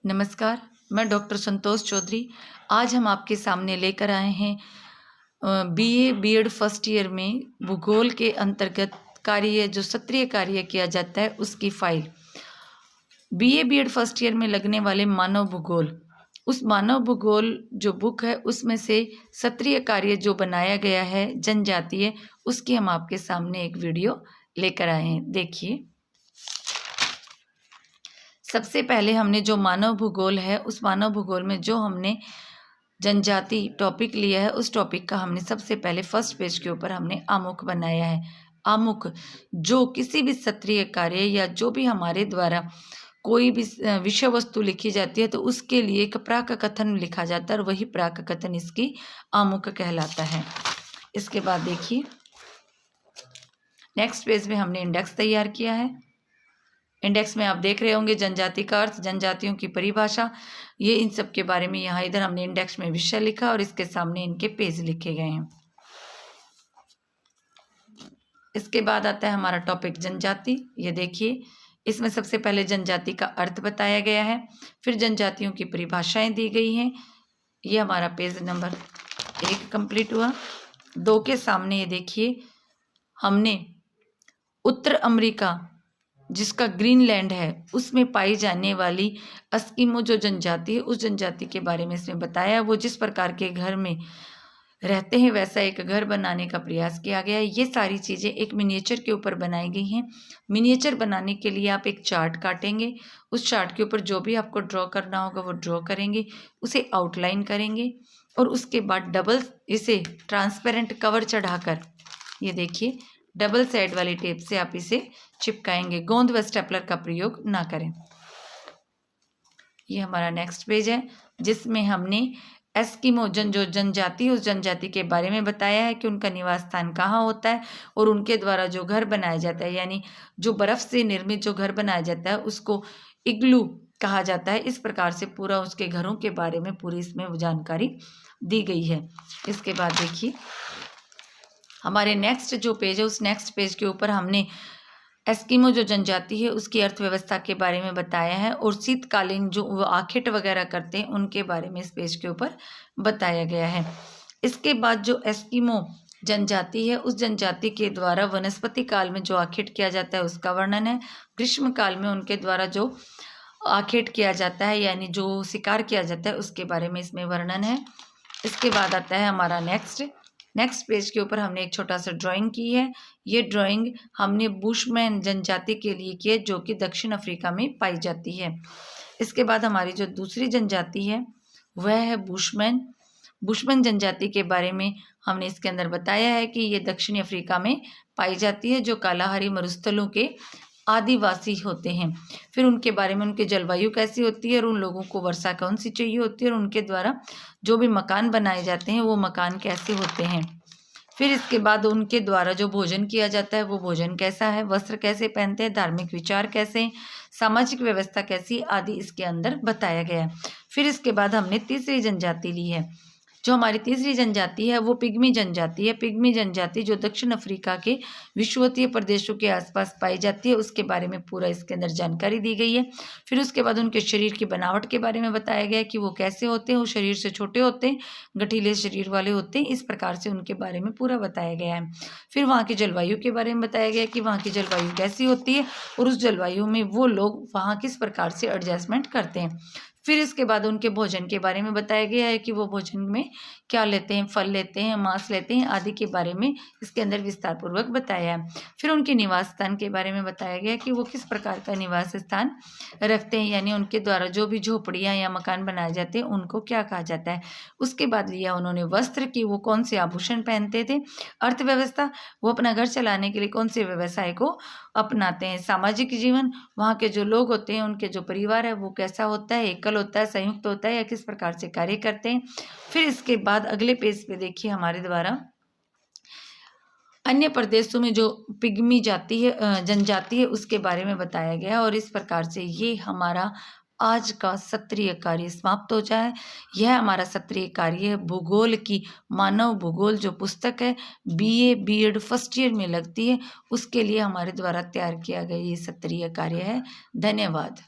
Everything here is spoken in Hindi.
नमस्कार, मैं डॉक्टर संतोष चौधरी। आज हम आपके सामने लेकर आए हैं बीए बीएड फर्स्ट ईयर में भूगोल के अंतर्गत कार्य जो सत्रीय कार्य किया जाता है उसकी file. BA BEd first year में लगने वाले मानव भूगोल, उस मानव भूगोल जो बुक है उसमें से सत्रीय कार्य जो बनाया गया है जनजातीय, उसकी हम आपके सामने एक वीडियो लेकर आए हैं। देखिए, सबसे पहले हमने जो मानव भूगोल है उस मानव भूगोल में जो हमने जनजाति टॉपिक लिया है उस टॉपिक का हमने सबसे पहले फर्स्ट पेज के ऊपर हमने आमुख बनाया है। आमुख जो किसी भी सत्रीय कार्य या जो भी हमारे द्वारा कोई भी विषय वस्तु लिखी जाती है तो उसके लिए एक प्राक कथन लिखा जाता है और वही प्राक कथन इसकी आमुख कहलाता है। इसके बाद देखिए, नेक्स्ट पेज में हमने इंडेक्स तैयार किया है। इंडेक्स में आप देख रहे होंगे जनजाति का अर्थ, जनजातियों की परिभाषा, ये इन सब के बारे में यहाँ इधर हमने इंडेक्स में विषय लिखा और इसके सामने इनके पेज लिखे गए हैं। इसके बाद आता है हमारा टॉपिक जनजाति। ये देखिए, इसमें सबसे पहले जनजाति का अर्थ बताया गया है, फिर जनजातियों की परिभाषाएं दी गई हैं। ये हमारा पेज नंबर 1 कंप्लीट हुआ। 2 के सामने ये देखिए, हमने उत्तर अमेरिका जिसका ग्रीनलैंड है उसमें पाई जाने वाली एस्किमो जो जनजाति है उस जनजाति के बारे में इसमें बताया। वो जिस प्रकार के घर में रहते हैं वैसा एक घर बनाने का प्रयास किया गया है। ये सारी चीज़ें एक मिनिएचर के ऊपर बनाई गई हैं। मिनिएचर बनाने के लिए आप एक चार्ट काटेंगे, उस चार्ट के ऊपर जो भी आपको ड्रॉ करना होगा वो ड्रॉ करेंगे, उसे आउटलाइन करेंगे और उसके बाद डबल इसे ट्रांसपेरेंट कवर चढ़ाकर, ये देखिए, डबल साइड वाली टेप से आप इसे चिपकाएंगे। गोंद व स्टेपलर का प्रयोग ना करें। ये हमारा नेक्स्ट पेज है जिसमें हमने एस्किमो जो जनजाति उस जनजाति के बारे में बताया है कि उनका निवास स्थान कहाँ होता है और उनके द्वारा जो घर बनाया जाता है, यानी जो बर्फ से निर्मित जो घर बनाया जाता है उसको इग्लू कहा जाता है। इस प्रकार से पूरा उसके घरों के बारे में पूरी इसमें जानकारी दी गई है। इसके बाद देखिए, हमारे नेक्स्ट जो पेज है उस नेक्स्ट पेज के ऊपर हमने एस्किमो जो जनजाति है उसकी अर्थव्यवस्था के बारे में बताया है और शीतकालीन जो वो आखेट वगैरह करते हैं उनके बारे में इस पेज के ऊपर बताया गया है। इसके बाद जो एस्किमो जनजाति है उस जनजाति के द्वारा वनस्पति काल में जो आखेट किया जाता है उसका वर्णन है। ग्रीष्म काल में उनके द्वारा जो आखेट किया जाता है यानी जो शिकार किया जाता है उसके बारे में इसमें वर्णन है। इसके बाद आता है हमारा नेक्स्ट पेज के ऊपर हमने एक छोटा सा ड्राइंग की है। ये ड्राइंग हमने बुशमैन जनजाति के लिए की है जो कि दक्षिण अफ्रीका में पाई जाती है। इसके बाद हमारी जो दूसरी जनजाति है वह है बुशमैन जनजाति के बारे में हमने इसके अंदर बताया है कि ये दक्षिणी अफ्रीका में पाई जाती है जो कालाहारी मरुस्थलों के आदिवासी होते हैं। फिर उनके बारे में उनकी जलवायु कैसी होती है और उन लोगों को वर्षा कौन सी चाहिए होती है और उनके द्वारा जो भी मकान बनाए जाते हैं वो मकान कैसे होते हैं। फिर इसके बाद उनके द्वारा जो भोजन किया जाता है वो भोजन कैसा है, वस्त्र कैसे पहनते हैं, धार्मिक विचार कैसे, सामाजिक व्यवस्था कैसी आदि इसके अंदर बताया गया है। फिर इसके बाद हमने तीसरी जनजाति ली है। जो हमारी तीसरी जनजाति है वो पिग्मी जनजाति है। पिग्मी जनजाति जो दक्षिण अफ्रीका के विषुवतीय प्रदेशों के आसपास पाई जाती है उसके बारे में पूरा इसके अंदर जानकारी दी गई है। फिर उसके बाद उनके शरीर की बनावट के बारे में बताया गया है कि वो कैसे होते हैं। वो शरीर से छोटे होते हैं, गठीले शरीर वाले होते हैं, इस प्रकार से उनके बारे में पूरा बताया गया है। फिर वहाँ की जलवायु के बारे में बताया गया है कि वहाँ की जलवायु कैसी होती है और उस जलवायु में वो लोग वहाँ किस प्रकार से एडजस्टमेंट करते हैं। फिर इसके बाद उनके भोजन के बारे में बताया गया है कि वो भोजन में क्या लेते हैं, फल लेते हैं, मांस लेते हैं आदि के बारे में इसके अंदर विस्तार पूर्वक बताया है। फिर उनके निवास स्थान के बारे में बताया गया है कि वो किस प्रकार का निवास स्थान रखते हैं, यानी उनके द्वारा जो भी झोपड़ियाँ या मकान बनाए जाते हैं उनको क्या कहा जाता है। उसके बाद लिया उन्होंने वस्त्र की वो कौन से आभूषण पहनते थे। अर्थव्यवस्था, वो अपना घर चलाने के लिए कौन से व्यवसाय को अपनाते हैं। सामाजिक जीवन, वहाँ के जो लोग होते हैं उनके जो परिवार है वो कैसा होता है, एकल होता है, संयुक्त होता है या किस प्रकार से कार्य करते हैं। फिर इसके बाद अगले पेज पे देखिए, हमारे द्वारा अन्य प्रदेशों में जो पिग्मी जाति है जनजाति है उसके बारे में बताया गया और इस प्रकार से ये हमारा आज का सत्रीय कार्य समाप्त हो जाए। यह हमारा सत्रीय कार्य है भूगोल की मानव भूगोल जो पुस्तक है बीए बीएड फर्स्ट ईयर में लगती है, उसके लिए हमारे द्वारा तैयार किया गया ये सत्रीय कार्य है। धन्यवाद।